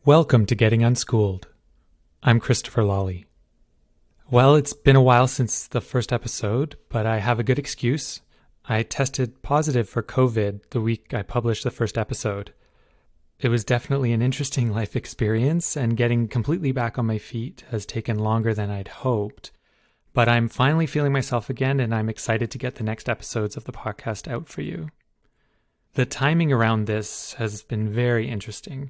Welcome to Getting Unschooled. I'm Christopher Lawley. Well, it's been a while since the first episode, but I have a good excuse. I tested positive for COVID the week I published the first episode. It was definitely an interesting life experience, and getting completely back on my feet has taken longer than I'd hoped. But I'm finally feeling myself again, and I'm excited to get the next episodes of the podcast out for you. The timing around this has been very interesting.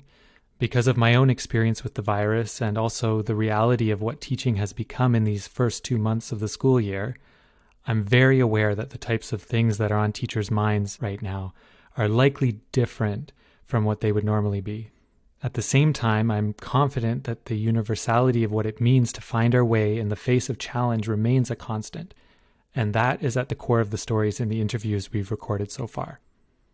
Because of my own experience with the virus and also the reality of what teaching has become in these first 2 months of the school year, I'm very aware that the types of things that are on teachers' minds right now are likely different from what they would normally be. At the same time, I'm confident that the universality of what it means to find our way in the face of challenge remains a constant, and that is at the core of the stories in the interviews we've recorded so far.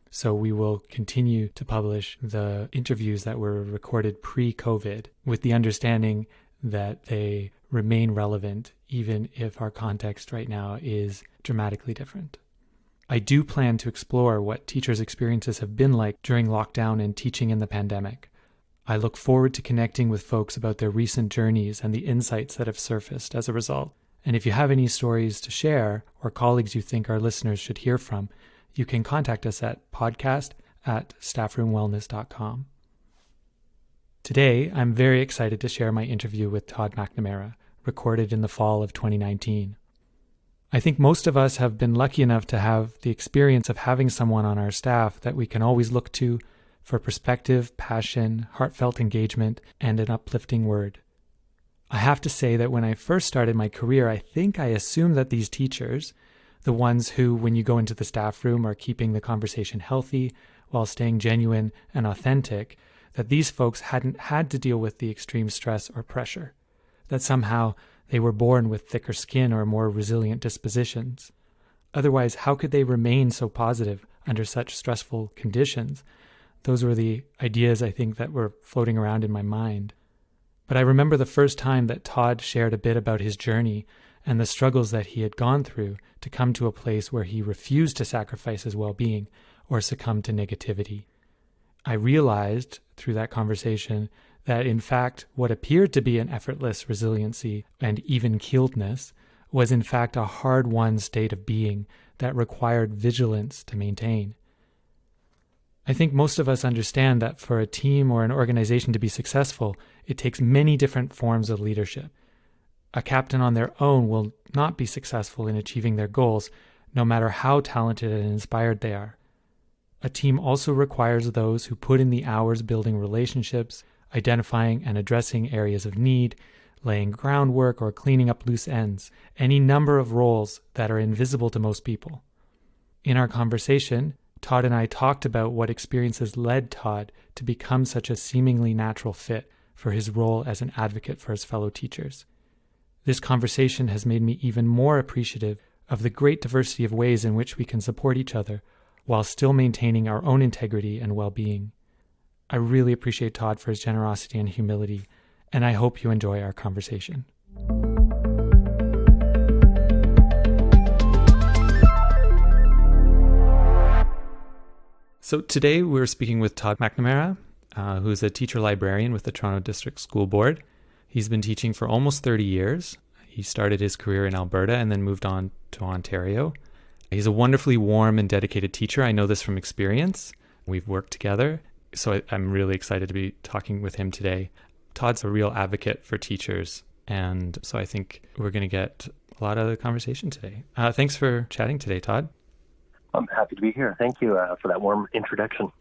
So we will continue to publish the interviews that were recorded pre-COVID with the understanding that they remain relevant even if our context right now is dramatically different. I do plan to explore what teachers' experiences have been like during lockdown and teaching in the pandemic. I look forward to connecting with folks about their recent journeys and the insights that have surfaced as a result. And if you have any stories to share or colleagues you think our listeners should hear from, you can contact us at podcast@staffroomwellness.com. Today, I'm very excited to share my interview with Todd McNamara, recorded in the fall of 2019. I think most of us have been lucky enough to have the experience of having someone on our staff that we can always look to for perspective, passion, heartfelt engagement, and an uplifting word. I have to say that when I first started my career, I think I assumed that these teachers, the ones who, when you go into the staff room, are keeping the conversation healthy while staying genuine and authentic, that these folks hadn't had to deal with the extreme stress or pressure, that somehow they were born with thicker skin or more resilient dispositions. Otherwise, how could they remain so positive under such stressful conditions? Those were the ideas I think that were floating around in my mind. But I remember the first time that Todd shared a bit about his journey and the struggles that he had gone through to come to a place where he refused to sacrifice his well-being or succumb to negativity. I realized through that conversation that in fact what appeared to be an effortless resiliency and even-keeledness was in fact a hard-won state of being that required vigilance to maintain. I think most of us understand that for a team or an organization to be successful, it takes many different forms of leadership. A captain on their own will not be successful in achieving their goals, no matter how talented and inspired they are. A team also requires those who put in the hours building relationships, identifying and addressing areas of need, laying groundwork or cleaning up loose ends, any number of roles that are invisible to most people. In our conversation, Todd and I talked about what experiences led Todd to become such a seemingly natural fit for his role as an advocate for his fellow teachers. This conversation has made me even more appreciative of the great diversity of ways in which we can support each other while still maintaining our own integrity and well-being. I really appreciate Todd for his generosity and humility, and I hope you enjoy our conversation. So today we're speaking with Todd McNamara, who's a teacher-librarian with the Toronto District School Board. He's been teaching for almost 30 years. He started his career in Alberta and then moved on to Ontario. He's a wonderfully warm and dedicated teacher. I know this from experience. We've worked together, so I'm really excited to be talking with him today. Todd's a real advocate for teachers, and so I think we're going to get a lot of the conversation today. Thanks for chatting today, Todd. I'm happy to be here. Thank you for that warm introduction.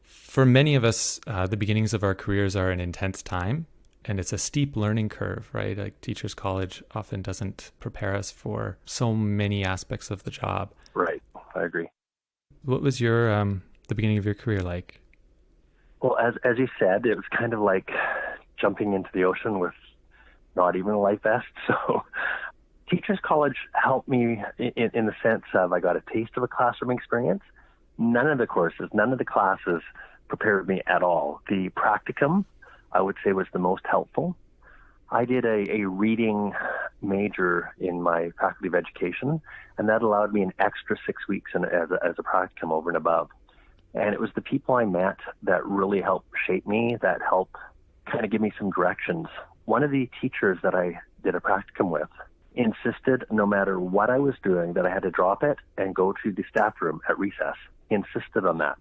For many of us, the beginnings of our careers are an intense time. And it's a steep learning curve, right? Like Teachers College often doesn't prepare us for so many aspects of the job. Right. I agree. What was your the beginning of your career like? Well, as you said, it was kind of like jumping into the ocean with not even a life vest. So Teachers College helped me in the sense of I got a taste of a classroom experience. None of the classes prepared me at all. The practicum, I would say, was the most helpful. I did a reading major in my Faculty of Education, and that allowed me an extra 6 weeks as a practicum over and above. And it was the people I met that really helped shape me, that helped kind of give me some directions. One of the teachers that I did a practicum with insisted no matter what I was doing that I had to drop it and go to the staff room at recess. He insisted on that.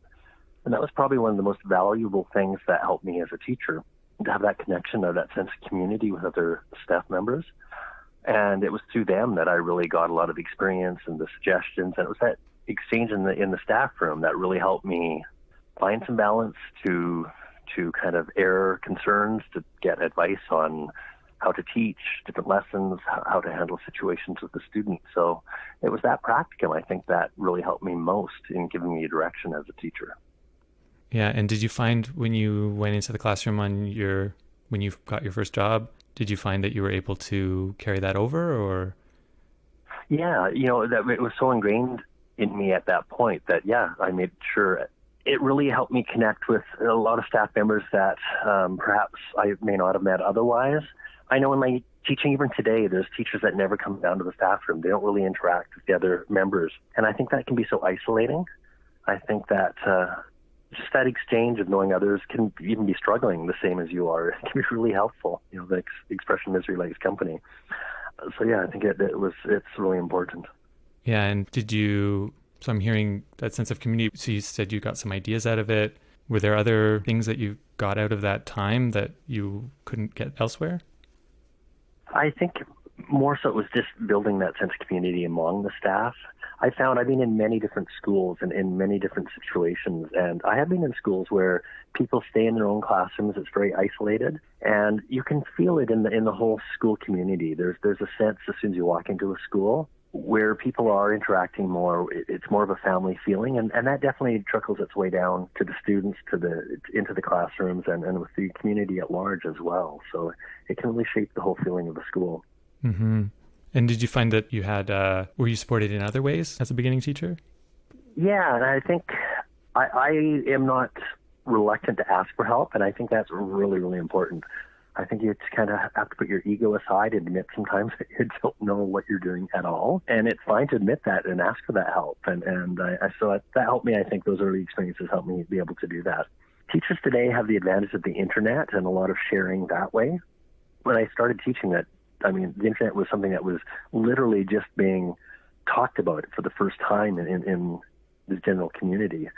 And that was probably one of the most valuable things that helped me as a teacher, to have that connection or that sense of community with other staff members. And it was through them that I really got a lot of experience and the suggestions. And it was that exchange in the staff room that really helped me find some balance, to kind of air concerns, to get advice on how to teach different lessons, how to handle situations with the students. So it was that practicum, I think, that really helped me most in giving me direction as a teacher. Yeah, and did you find when you went into the classroom when you got your first job, did you find that you were able to carry that over, or? Yeah, that it was so ingrained in me at that point that, I made sure. It really helped me connect with a lot of staff members that perhaps I may not have met otherwise. I know in my teaching, even today, there's teachers that never come down to the staff room. They don't really interact with the other members. And I think that can be so isolating. I think that just that exchange of knowing others can even be struggling the same as you are. It can be really helpful. The expression misery likes company. So I think it's really important. Yeah, and so I'm hearing that sense of community. So you said you got some ideas out of it. Were there other things that you got out of that time that you couldn't get elsewhere? I think more so it was just building that sense of community among the staff. I found I've been in many different schools and in many different situations, and I have been in schools where people stay in their own classrooms. It's very isolated, and you can feel it in the whole school community. There's a sense as soon as you walk into a school where people are interacting more. It's more of a family feeling, and that definitely trickles its way down to the students, into the classrooms, and with the community at large as well. So it can really shape the whole feeling of the school. Mm-hmm. And did you find that you had, were you supported in other ways as a beginning teacher? Yeah, and I think I am not reluctant to ask for help, and I think that's really, really important. I think you just kind of have to put your ego aside and admit sometimes that you don't know what you're doing at all. And it's fine to admit that and ask for that help. So that helped me. I think those early experiences helped me be able to do that. Teachers today have the advantage of the internet and a lot of sharing that way. When I started teaching the internet was something that was literally just being talked about for the first time in the general community.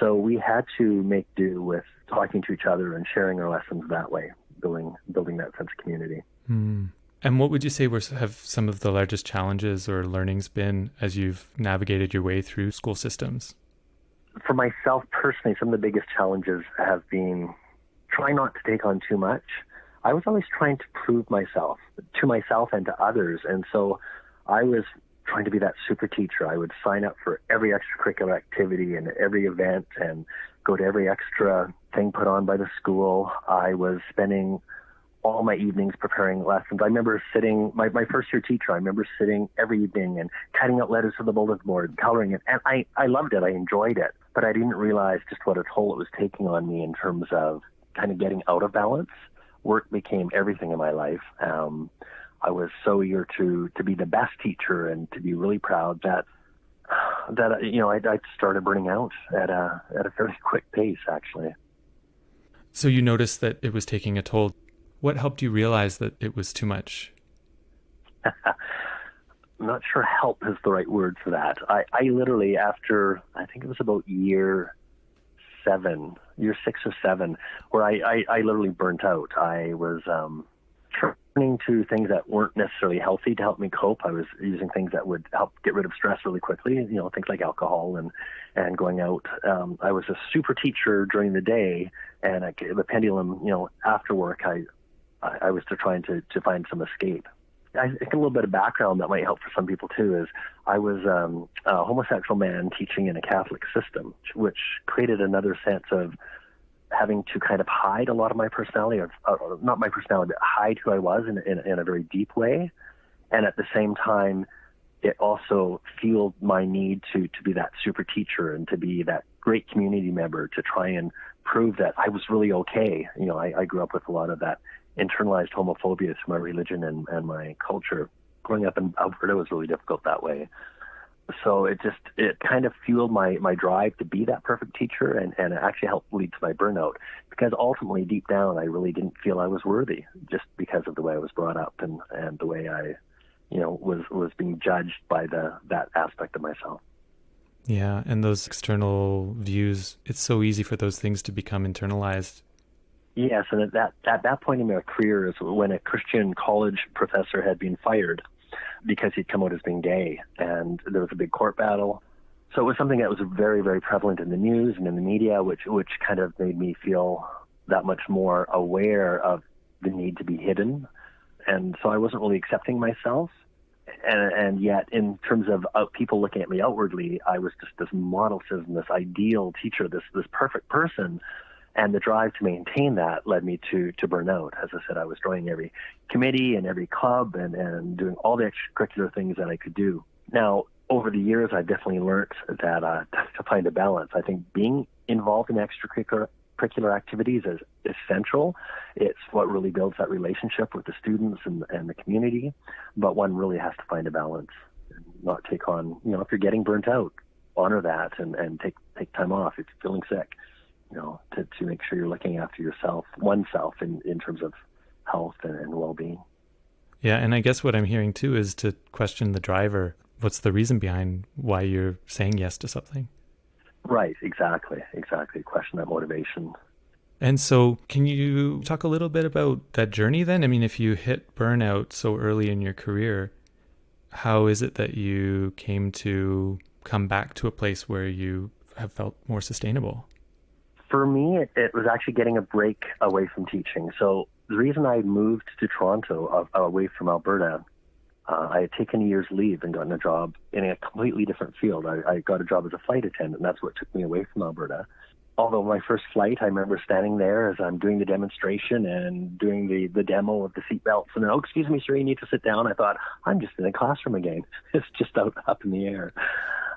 So we had to make do with talking to each other and sharing our lessons that way, building that sense of community. Mm. And what would you say have some of the largest challenges or learnings been as you've navigated your way through school systems? For myself personally, some of the biggest challenges have been trying not to take on too much. I was always trying to prove myself to myself and to others. And so I was trying to be that super teacher. I would sign up for every extracurricular activity and every event and go to every extra thing put on by the school. I was spending all my evenings preparing lessons. I remember sitting, my first year teacher, I remember sitting every evening and cutting out letters for the bulletin board, coloring it. And I loved it. I enjoyed it. But I didn't realize just what a toll it was taking on me in terms of kind of getting out of balance. Work became everything in my life. I was so eager to be the best teacher and to be really proud that I started burning out at a fairly quick pace, actually. So you noticed that it was taking a toll. What helped you realize that it was too much? I'm not sure help is the right word for that. I literally, after, I think it was about year 6 or 7, where I literally burnt out. I was turning to things that weren't necessarily healthy to help me cope. I was using things that would help get rid of stress really quickly, things like alcohol and going out. I was a super teacher during the day, and the pendulum, after work, I was trying to find some escape. I think a little bit of background that might help for some people too is I was a homosexual man teaching in a Catholic system, which created another sense of having to kind of hide a lot of my personality, or not my personality, but hide who I was in a very deep way. And at the same time, it also fueled my need to be that super teacher and to be that great community member, to try and prove that I was really okay. I grew up with a lot of that internalized homophobia through my religion and my culture. Growing up in Alberta was really difficult that way. So it kind of fueled my drive to be that perfect teacher, and it actually helped lead to my burnout, because ultimately deep down I really didn't feel I was worthy, just because of the way I was brought up and the way I was being judged by that aspect of myself. Yeah, and those external views, it's so easy for those things to become internalized. Yes, and at that point in my career is when a Christian college professor had been fired because he'd come out as being gay, and there was a big court battle. So it was something that was very, very prevalent in the news and in the media, which kind of made me feel that much more aware of the need to be hidden. And so I wasn't really accepting myself. And yet, in terms of people looking at me outwardly, I was just this model citizen, this ideal teacher, this perfect person. And the drive to maintain that led me to burnout. As I said, I was joining every committee and every club and doing all the extracurricular things that I could do. Now, over the years, I've definitely learned that to find a balance. I think being involved in extracurricular activities is essential. It's what really builds that relationship with the students and the community. But one really has to find a balance and not take on, if you're getting burnt out, honor that and take time off if you're feeling sick. To make sure you're looking after oneself in terms of health and well-being. Yeah, and I guess what I'm hearing too is to question the driver. What's the reason behind why you're saying yes to something? Right, exactly. Question that motivation. And so can you talk a little bit about that journey then? I mean, if you hit burnout so early in your career, how is it that you came to come back to a place where you have felt more sustainable? For me, it was actually getting a break away from teaching. So the reason I moved to Toronto away from Alberta, I had taken a year's leave and gotten a job in a completely different field. I got a job as a flight attendant, and that's what took me away from Alberta. Although my first flight, I remember standing there as I'm doing the demonstration and doing the demo of the seatbelts. And then, oh, excuse me, sir, you need to sit down. I thought, I'm just in a classroom again. It's just up in the air.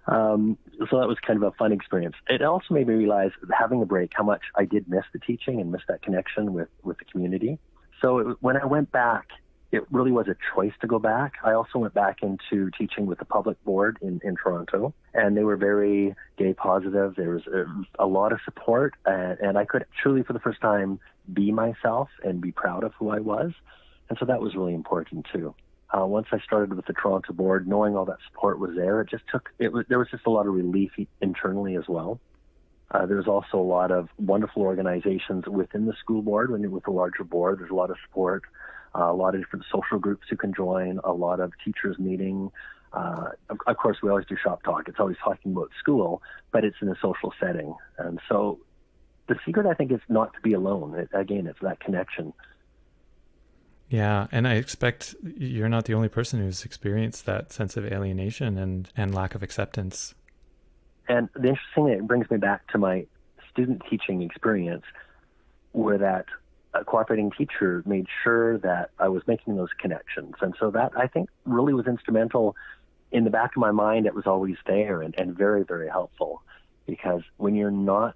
So that was kind of a fun experience. It also made me realize, having a break, how much I did miss the teaching and miss that connection with the community. So when I went back, it really was a choice to go back. I also went back into teaching with the public board in Toronto, and they were very gay positive. There was a lot of support, and I could truly, for the first time, be myself and be proud of who I was. And so that was really important too. Once I started with the Toronto board, knowing all that support was there, there was just a lot of relief internally as well. There's also a lot of wonderful organizations within the school board. When you're with a larger board, there's a lot of support, a lot of different social groups you can join, a lot of teachers meeting. Of course, we always do shop talk. It's always talking about school, but it's in a social setting. And so the secret, I think, is not to be alone. It's that connection. Yeah, and I expect you're not the only person who's experienced that sense of alienation and lack of acceptance. And the interesting thing, it brings me back to my student teaching experience, where that cooperating teacher made sure that I was making those connections. And so that, I think, really was instrumental. In the back of my mind, it was always there and very, very helpful, because when you're not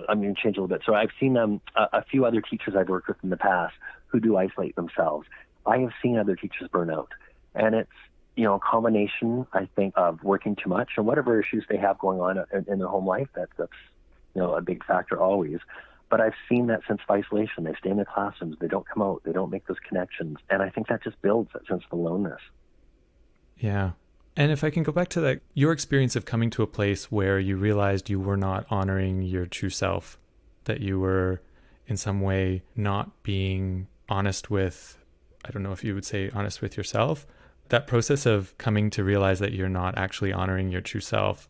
I'm going to change a little bit. So I've seen a few other teachers I've worked with in the past who do isolate themselves. I have seen other teachers burn out. And it's, a combination, I think, of working too much and whatever issues they have going on in their home life. That's a big factor always. But I've seen that sense of isolation. They stay in their classrooms. They don't come out. They don't make those connections. And I think that just builds that sense of aloneness. Yeah. And if I can go back to that, your experience of coming to a place where you realized you were not honoring your true self, that you were in some way not being honest with, I don't know if you would say honest with yourself, that process of coming to realize that you're not actually honoring your true self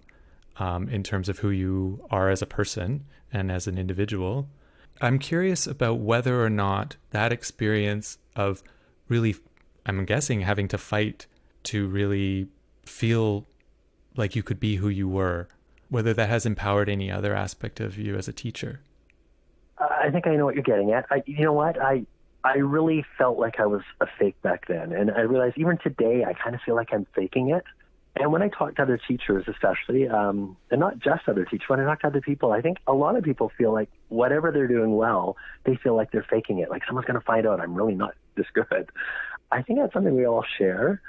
in terms of who you are as a person and as an individual. I'm curious about whether or not that experience of really, I'm guessing, having to fight to really feel like you could be who you were, whether that has empowered any other aspect of you as a teacher. I think I know what you're getting at. You know what? I really felt like I was a fake back then. And I realized even today, I kind of feel like I'm faking it. And when I talk to other teachers, especially, and not just other teachers, when I talk to other people, I think a lot of people feel like whatever they're doing well, they feel like they're faking it. Like someone's going to find out I'm really not this good. I think that's something we all share.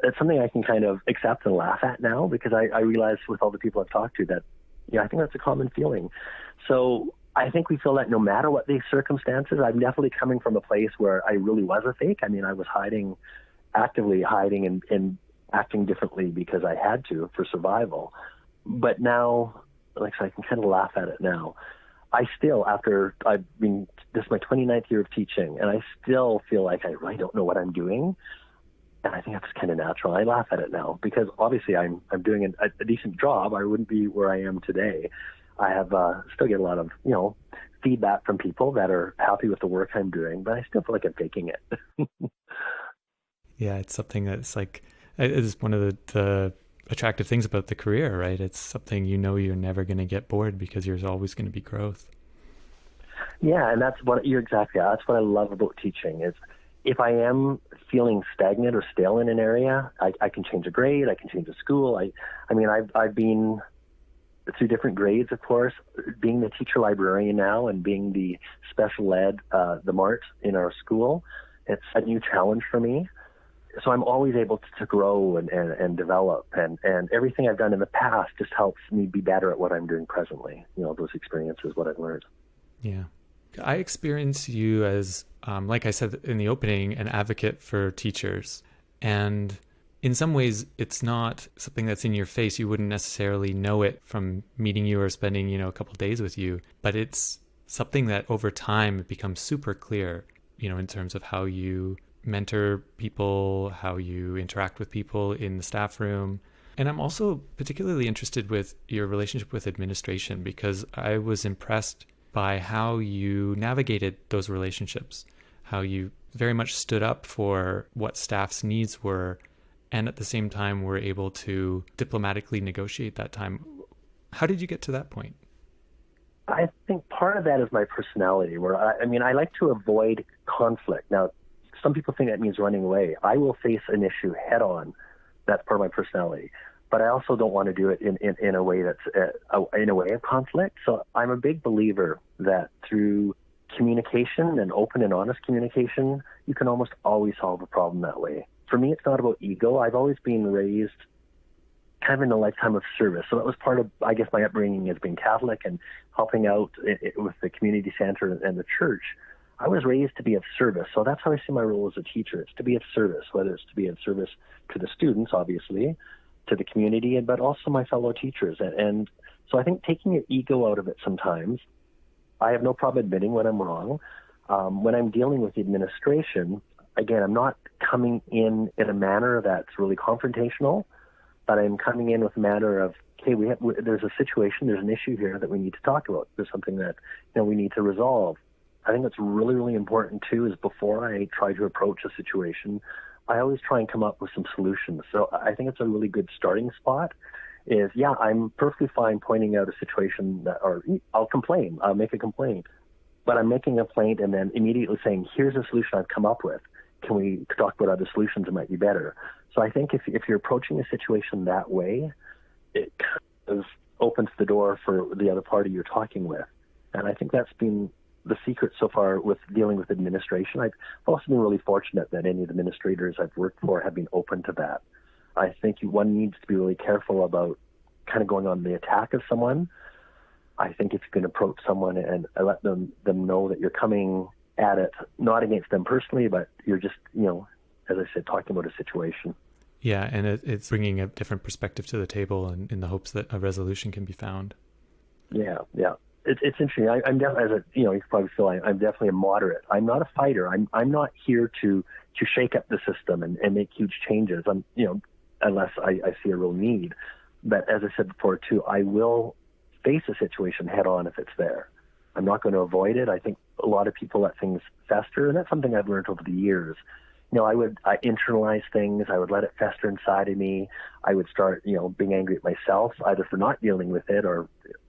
it's something I can kind of accept and laugh at now, because I realize with all the people I've talked to that, I think that's a common feeling. So I think we feel that no matter what the circumstances. I'm definitely coming from a place where I really was a fake. I mean, I was actively hiding and acting differently because I had to for survival. But now, like I said, I can kind of laugh at it now. I still, this is my 29th year of teaching, and I still feel like I really don't know what I'm doing. And I think that's kind of natural. I laugh at it now because obviously I'm doing a decent job. I wouldn't be where I am today. I have still get a lot of feedback from people that are happy with the work I'm doing, but I still feel like I'm faking it. Yeah, it's something that's like, it's one of the attractive things about the career, right? It's something you're never going to get bored because there's always going to be growth. Yeah, and that's what I love about teaching is if I am feeling stagnant or stale in an area, I can change a grade, I can change a school. I've been through different grades, of course, being the teacher-librarian now and being the special ed, the MART in our school. It's a new challenge for me. So I'm always able to grow and develop, and everything I've done in the past just helps me be better at what I'm doing presently. Those experiences, what I've learned. Yeah. I experience you as, like I said in the opening, an advocate for teachers. And in some ways, it's not something that's in your face. You wouldn't necessarily know it from meeting you or spending, a couple of days with you. But it's something that over time it becomes super clear, in terms of how you mentor people, how you interact with people in the staff room. And I'm also particularly interested with your relationship with administration, because I was impressed by how you navigated those relationships, how you very much stood up for what staff's needs were, and at the same time were able to diplomatically negotiate that time. How did you get to that point? I think part of that is my personality, where I like to avoid conflict. Now, some people think that means running away. I will face an issue head on. That's part of my personality. But I also don't want to do it in a way that's in a way of conflict. So I'm a big believer that through communication and open and honest communication, you can almost always solve a problem that way. For me, it's not about ego. I've always been raised kind of in a lifetime of service. So that was part of, I guess, my upbringing as being Catholic and helping out with the community center and the church. I was raised to be of service. So that's how I see my role as a teacher. It's to be of service, whether it's to be of service to the students, obviously, to the community, but also my fellow teachers. And so I think taking your ego out of it sometimes, I have no problem admitting when I'm wrong. When I'm dealing with the administration, again, I'm not coming in a manner that's really confrontational, but I'm coming in with a manner of, okay, there's a situation, there's an issue here that we need to talk about. There's something that we need to resolve. I think that's really, really important too, is before I try to approach a situation, I always try and come up with some solutions. So I think it's a really good starting spot is, I'm perfectly fine pointing out a situation or I'll complain, I'll make a complaint, but I'm making a complaint and then immediately saying, here's a solution I've come up with. Can we talk about other solutions that might be better? So I think if you're approaching a situation that way, it kind of opens the door for the other party you're talking with. And I think that's been the secret so far with dealing with administration. I've also been really fortunate that any of the administrators I've worked for have been open to that. I think one needs to be really careful about kind of going on the attack of someone. I think if you can approach someone and let them know that you're coming at it, not against them personally, but you're just, as I said, talking about a situation. Yeah, and it's bringing a different perspective to the table and in the hopes that a resolution can be found. Yeah. It's interesting. I'm definitely, as you can probably feel, I'm definitely a moderate. I'm not a fighter. I'm not here to shake up the system and make huge changes. Unless I see a real need. But as I said before too, I will face a situation head on if it's there. I'm not going to avoid it. I think a lot of people let things fester, and that's something I've learned over the years. I internalize things. I would let it fester inside of me. I would start, being angry at myself, either for not dealing with it or,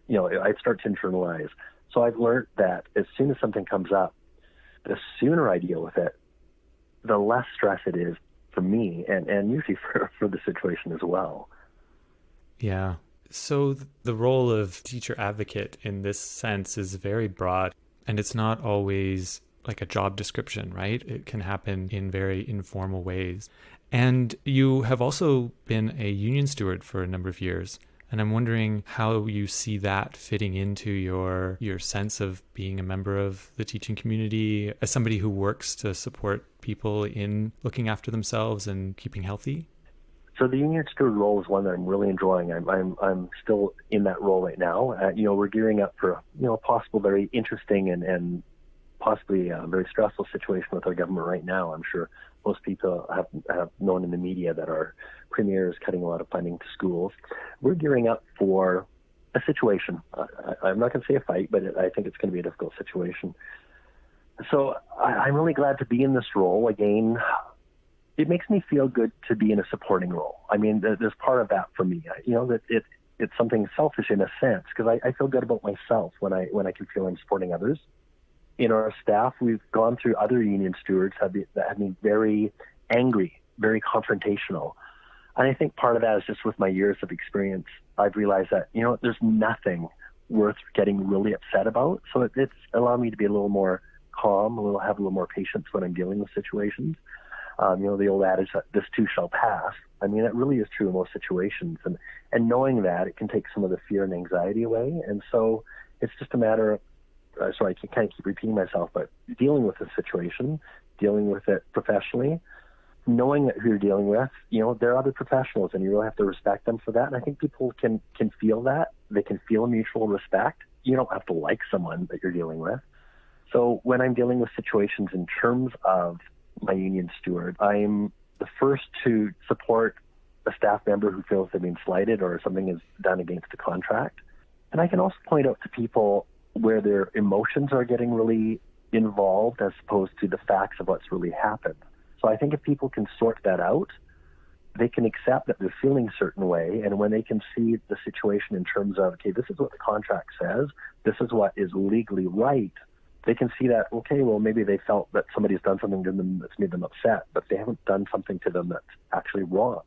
I'd start to internalize. So I've learned that as soon as something comes up, the sooner I deal with it, the less stress it is for me and usually for the situation as well. Yeah. So the role of teacher advocate in this sense is very broad, and it's not always like a job description, right? It can happen in very informal ways. And you have also been a union steward for a number of years. And I'm wondering how you see that fitting into your sense of being a member of the teaching community as somebody who works to support people in looking after themselves and keeping healthy. So the union steward role is one that I'm really enjoying. I'm still in that role right now. We're gearing up for a possible very interesting and possibly a very stressful situation with our government right now. I'm sure most people have known in the media that our premier is cutting a lot of funding to schools. We're gearing up for a situation. I'm not going to say a fight, but I think it's going to be a difficult situation. So I'm really glad to be in this role. Again, it makes me feel good to be in a supporting role. I mean, there's part of that for me. That it's something selfish in a sense, because I feel good about myself when I can feel I'm supporting others. In our staff, we've gone through other union stewards that have been very angry, very confrontational. And I think part of that is just with my years of experience, I've realized that, there's nothing worth getting really upset about. So it's allowed me to be a little more calm, have a little more patience when I'm dealing with situations. The old adage that this too shall pass. I mean, that really is true in most situations. And knowing that, it can take some of the fear and anxiety away. And so it's just a matter of, sorry, I kind of keep repeating myself, but dealing with the situation, dealing with it professionally, knowing that who you're dealing with, there are other professionals and you really have to respect them for that. And I think people can feel that. They can feel a mutual respect. You don't have to like someone that you're dealing with. So when I'm dealing with situations in terms of my union steward, I'm the first to support a staff member who feels they've been slighted or something is done against the contract. And I can also point out to people where their emotions are getting really involved as opposed to the facts of what's really happened. So I think if people can sort that out, they can accept that they're feeling a certain way. And when they can see the situation in terms of, okay, this is what the contract says, this is what is legally right, they can see that, okay, well, maybe they felt that somebody's done something to them that's made them upset, but they haven't done something to them that's actually wrong.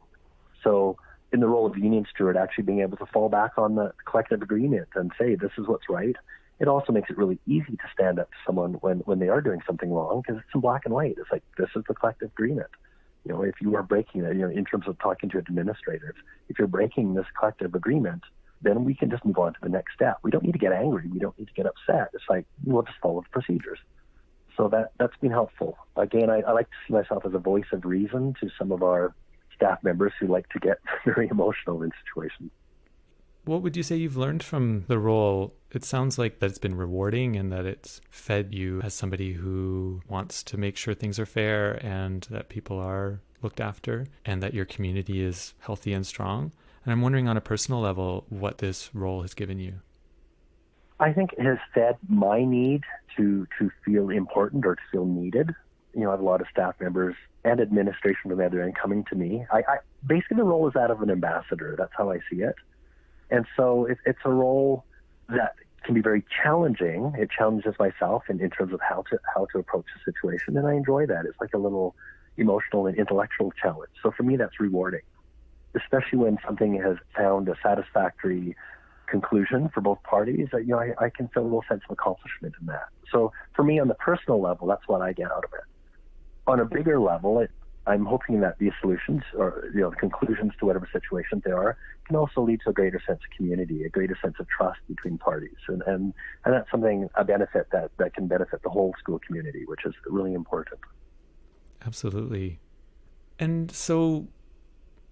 So in the role of union steward, actually being able to fall back on the collective agreement and say, this is what's right, it also makes it really easy to stand up to someone when they are doing something wrong, because it's in black and white. It's like, this is the collective agreement. If you are breaking it, in terms of talking to administrators, if you're breaking this collective agreement, then we can just move on to the next step. We don't need to get angry. We don't need to get upset. It's like, we'll just follow the procedures. So that's been helpful. Again, I like to see myself as a voice of reason to some of our staff members who like to get very emotional in situations. What would you say you've learned from the role? It sounds like that it's been rewarding and that it's fed you as somebody who wants to make sure things are fair and that people are looked after and that your community is healthy and strong. And I'm wondering on a personal level what this role has given you. I think it has fed my need to feel important or to feel needed. I have a lot of staff members and administration from the other end coming to me. I basically the role is that of an ambassador. That's how I see it. And so it's a role that can be very challenging. It challenges myself in terms of how to approach the situation, and I enjoy that. It's like a little emotional and intellectual challenge. So for me, that's rewarding, especially when something has found a satisfactory conclusion for both parties. I can feel a little sense of accomplishment in that. So for me, on the personal level, that's what I get out of it. On a bigger level, I'm hoping that these solutions or the conclusions to whatever situation they are can also lead to a greater sense of community, a greater sense of trust between parties. And that's something, a benefit that can benefit the whole school community, which is really important. Absolutely. And so,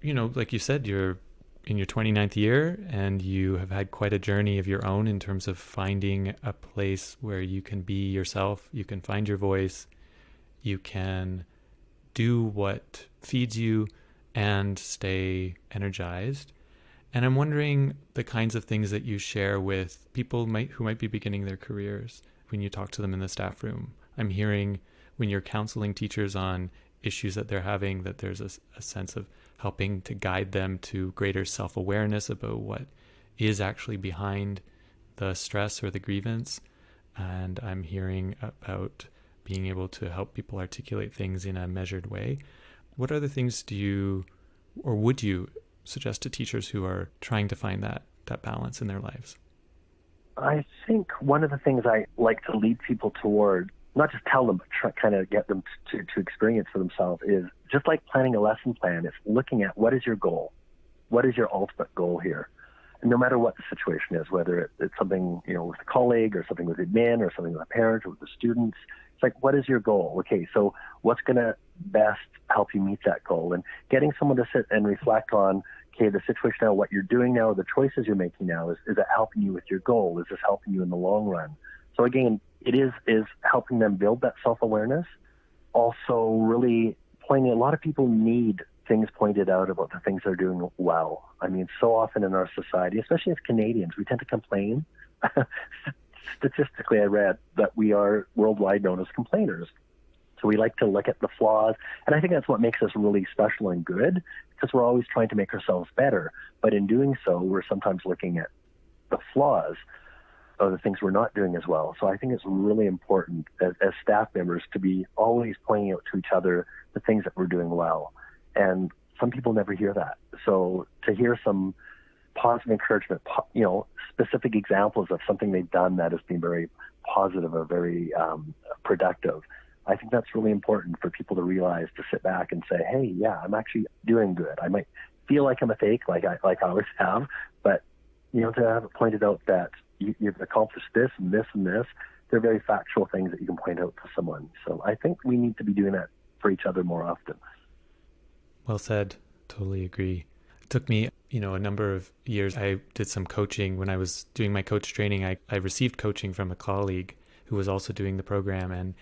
like you said, you're in your 29th year and you have had quite a journey of your own in terms of finding a place where you can be yourself, you can find your voice, you can do what feeds you and stay energized. And I'm wondering the kinds of things that you share with people who might be beginning their careers when you talk to them in the staff room. I'm hearing when you're counseling teachers on issues that they're having, that there's a sense of helping to guide them to greater self-awareness about what is actually behind the stress or the grievance. And I'm hearing about being able to help people articulate things in a measured way. What other things would you suggest to teachers who are trying to find that balance in their lives? I think one of the things I like to lead people toward, not just tell them, but kind of get them to experience for themselves, is just like planning a lesson plan, it's looking at what is your goal? What is your ultimate goal here? And no matter what the situation is, whether it's something, with a colleague or something with admin or something with a parent or with the students, it's like, what is your goal? Okay, so what's going to best help you meet that goal? And getting someone to sit and reflect on, okay, the situation now, what you're doing now, the choices you're making now, is it helping you with your goal? Is this helping you in the long run? So again, it is helping them build that self-awareness. Also really pointing, a lot of people need things pointed out about the things they're doing well. I mean, so often in our society, especially as Canadians, we tend to complain. Statistically, I read that we are worldwide known as complainers. So we like to look at the flaws. And I think that's what makes us really special and good, because we're always trying to make ourselves better. But in doing so, we're sometimes looking at the flaws of the things we're not doing as well. So I think it's really important as staff members to be always pointing out to each other the things that we're doing well. And some people never hear that. So to hear some positive encouragement, specific examples of something they've done that has been very positive or very productive, I think that's really important for people to realize, to sit back and say, hey, yeah, I'm actually doing good. I might feel like I'm a fake, like I always have, but to have it pointed out that you've accomplished this and this and this, they're very factual things that you can point out to someone. So I think we need to be doing that for each other more often. Well said. Totally agree. It took me, a number of years. I did some coaching. When I was doing my coach training, I received coaching from a colleague who was also doing the program. And,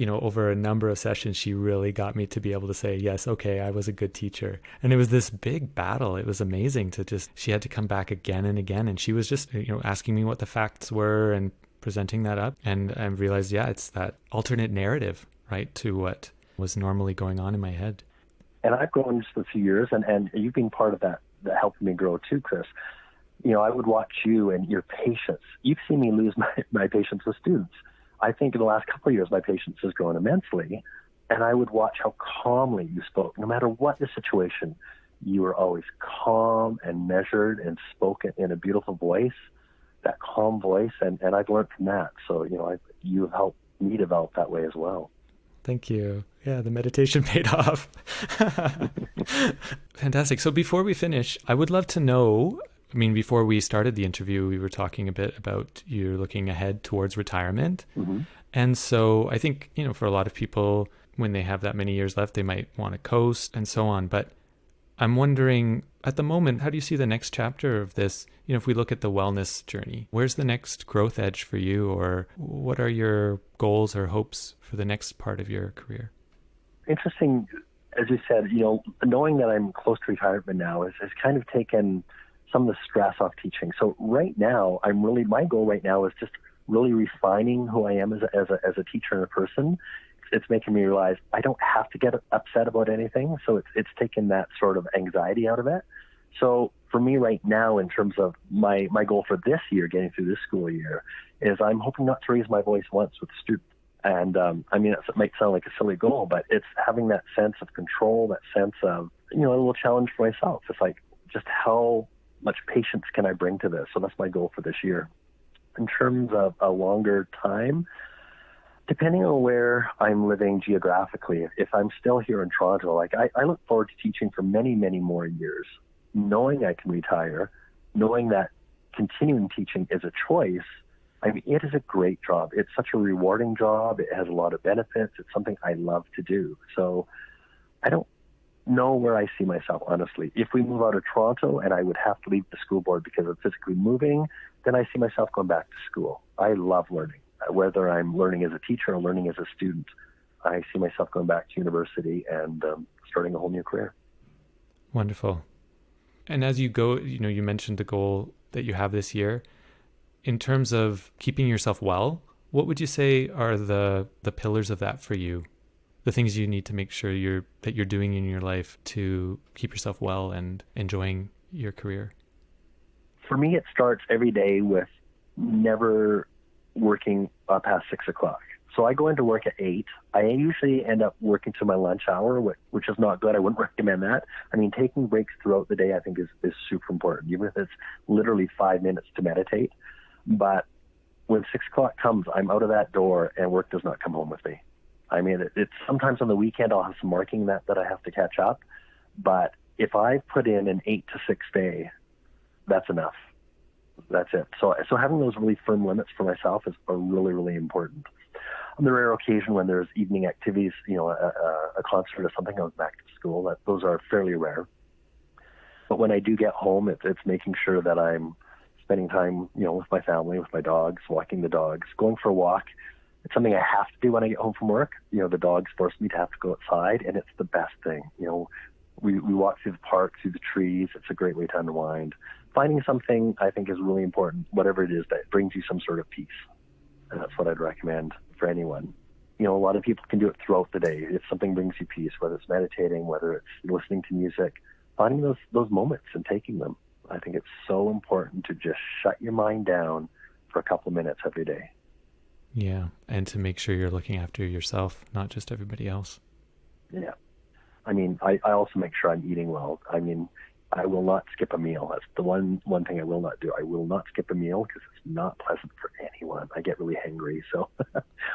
over a number of sessions, she really got me to be able to say, yes, okay, I was a good teacher. And it was this big battle. It was amazing she had to come back again and again. And she was just, asking me what the facts were and presenting that up. And I realized, it's that alternate narrative, right, to what was normally going on in my head. And I've grown just a few years, and you've been part of that helped me grow too, Chris. I would watch you and your patience. You've seen me lose my patience with students. I think in the last couple of years, my patience has grown immensely. And I would watch how calmly you spoke. No matter what the situation, you were always calm and measured and spoke in a beautiful voice, that calm voice. And I've learned from that. So, you've helped me develop that way as well. Thank you. Yeah, the meditation paid off. Fantastic. So before we finish, I would love to know, before we started the interview, we were talking a bit about you looking ahead towards retirement. Mm-hmm. And so I think, for a lot of people, when they have that many years left, they might want to coast and so on. But I'm wondering, at the moment, how do you see the next chapter of this? If we look at the wellness journey, where's the next growth edge for you, or what are your goals or hopes for the next part of your career? Interesting, as you said, knowing that I'm close to retirement now has kind of taken some of the stress off teaching. So right now, my goal right now is just really refining who I am as a teacher and a person. It's making me realize I don't have to get upset about anything. So it's taken that sort of anxiety out of it. So for me right now, in terms of my goal for this year, getting through this school year, is I'm hoping not to raise my voice once with students. And it might sound like a silly goal, but it's having that sense of control, that sense of, a little challenge for myself. It's like, just how much patience can I bring to this? So that's my goal for this year. In terms of a longer time, depending on where I'm living geographically, if I'm still here in Toronto, I look forward to teaching for many, many more years, knowing I can retire, knowing that continuing teaching is a choice. It is a great job. It's such a rewarding job. It has a lot of benefits. It's something I love to do. So I don't know where I see myself, honestly. If we move out of Toronto and I would have to leave the school board because of physically moving, then I see myself going back to school. I love learning, whether I'm learning as a teacher or learning as a student. I see myself going back to university and starting a whole new career. Wonderful. And as you go, you mentioned the goal that you have this year. In terms of keeping yourself well, what would you say are the pillars of that for you? The things you need to make sure that you're doing in your life to keep yourself well and enjoying your career? For me, it starts every day with never working past 6 o'clock. So I go into work at 8. I usually end up working to my lunch hour, which is not good. I wouldn't recommend that. Taking breaks throughout the day, I think, is super important, even if it's literally 5 minutes to meditate. But when 6 o'clock comes, I'm out of that door and work does not come home with me. I mean, it's sometimes on the weekend I'll have some marking that I have to catch up. But if I put in an 8 to 6 day, that's enough. That's it. So having those really firm limits for myself are really, really important. On the rare occasion when there's evening activities, a concert or something, I was back to school. Those are fairly rare. But when I do get home, it's making sure that I'm spending time, with my family, with my dogs, walking the dogs, going for a walk. It's something I have to do when I get home from work. The dogs force me to have to go outside, and it's the best thing. We walk through the park, through the trees. It's a great way to unwind. Finding something I think is really important, whatever it is that brings you some sort of peace. And that's what I'd recommend for anyone. A lot of people can do it throughout the day. If something brings you peace, whether it's meditating, whether it's listening to music, finding those moments and taking them. I think it's so important to just shut your mind down for a couple of minutes every day. Yeah, and to make sure you're looking after yourself, not just everybody else. Yeah. I mean, I also make sure I'm eating well. I mean, I will not skip a meal. That's the one thing I will not do. I will not skip a meal because it's not pleasant for anyone. I get really hangry. So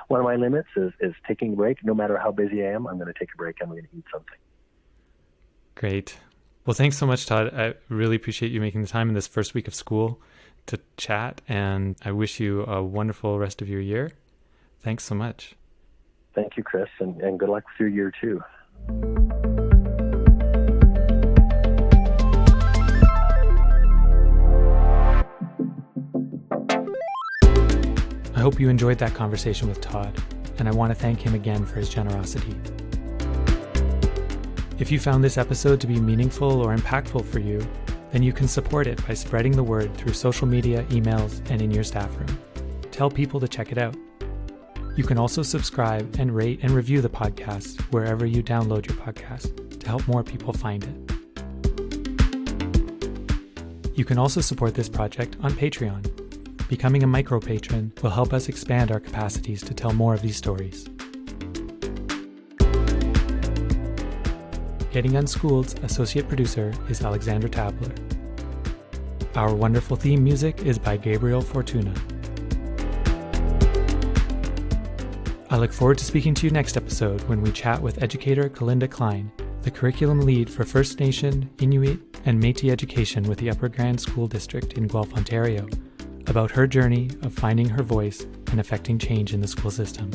one of my limits is taking a break. No matter how busy I am, I'm going to take a break. I'm going to eat something. Great. Well, thanks so much, Todd. I really appreciate you making the time in this first week of school to chat, and I wish you a wonderful rest of your year. Thanks so much. Thank you, Chris, and good luck with your year too. I hope you enjoyed that conversation with Todd, and I want to thank him again for his generosity. If you found this episode to be meaningful or impactful for you, then you can support it by spreading the word through social media, emails, and in your staff room. Tell people to check it out. You can also subscribe and rate and review the podcast wherever you download your podcast to help more people find it. You can also support this project on Patreon. Becoming a micro-patron will help us expand our capacities to tell more of these stories. Getting Unschooled's associate producer is Alexandra Tabler. Our wonderful theme music is by Gabriel Fortuna. I look forward to speaking to you next episode when we chat with educator Kalinda Klein, the curriculum lead for First Nation, Inuit, and Métis education with the Upper Grand School District in Guelph, Ontario, about her journey of finding her voice and affecting change in the school system.